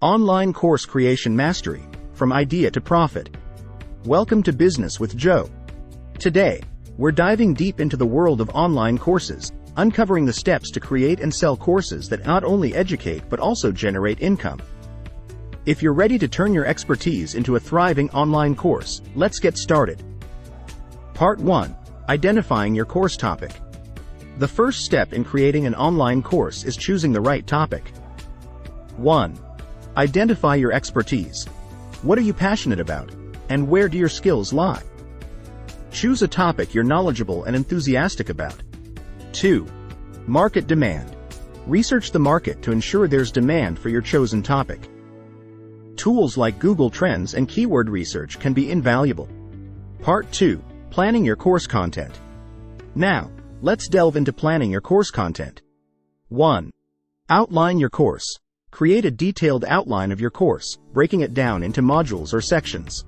Online Course Creation Mastery, from idea to profit. Welcome to Business with Joe. Today, we're diving deep into the world of online courses, uncovering the steps to create and sell courses that not only educate but also generate income. If you're ready to turn your expertise into a thriving online course, let's get started. Part 1. Identifying your course topic. The first step in creating an online course is choosing the right topic. 1. Identify your expertise. What are you passionate about, and where do your skills lie? Choose a topic you're knowledgeable and enthusiastic about. 2. Market demand. Research the market to ensure there's demand for your chosen topic. Tools like Google Trends and keyword research can be invaluable. Part 2. Planning your course content. Now, let's delve into planning your course content. 1. Outline your course. Create a detailed outline of your course, breaking it down into modules or sections.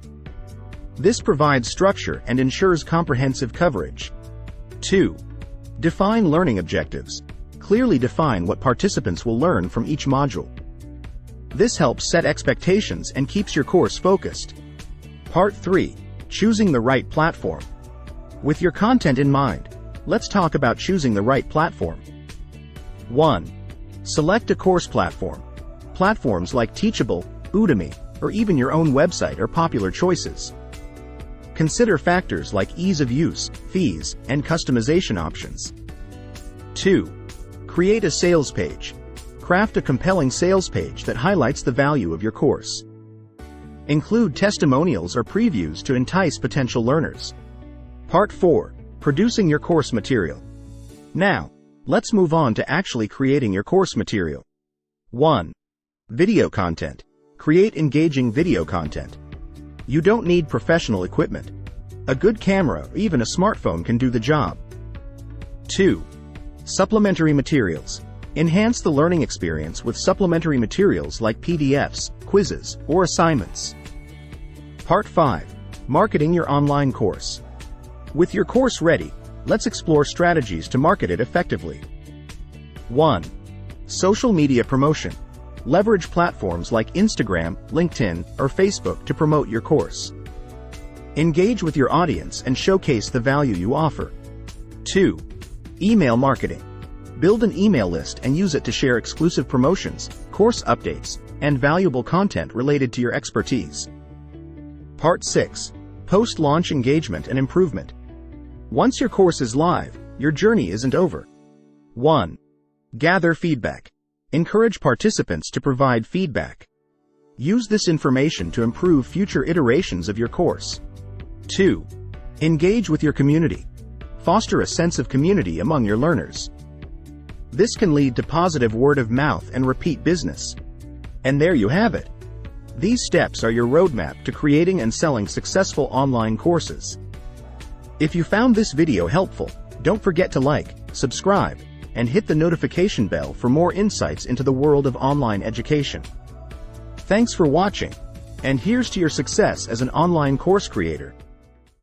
This provides structure and ensures comprehensive coverage. 2. Define learning objectives. Clearly define what participants will learn from each module. This helps set expectations and keeps your course focused. Part 3. Choosing the right platform. With your content in mind, let's talk about choosing the right platform. 1. Select a course platform. Platforms like Teachable, Udemy, or even your own website are popular choices. Consider factors like ease of use, fees, and customization options. 2. Create a sales page. Craft a compelling sales page that highlights the value of your course. Include testimonials or previews to entice potential learners. Part 4. Producing your course material. Now, let's move on to actually creating your course material. 1. Video content. Create engaging video content. You don't need professional equipment. A good camera or even a smartphone can do the job. 2. Supplementary materials. Enhance the learning experience with supplementary materials like PDFs, quizzes, or assignments. Part 5. Marketing your online course. With your course ready, let's explore strategies to market it effectively. 1. Social media promotion. Leverage platforms like Instagram, LinkedIn, or Facebook to promote your course. Engage with your audience and showcase the value you offer. 2. Email marketing. Build an email list and use it to share exclusive promotions, course updates, and valuable content related to your expertise. Part 6. Post-launch engagement and improvement. Once your course is live, your journey isn't over. 1. Gather feedback. Encourage participants to provide feedback. Use this information to improve future iterations of your course. 2. Engage with your community. Foster a sense of community among your learners. This can lead to positive word of mouth and repeat business. And there you have it. These steps are your roadmap to creating and selling successful online courses. If you found this video helpful, don't forget to like, subscribe, and hit the notification bell for more insights into the world of online education. Thanks for watching, and here's to your success as an online course creator.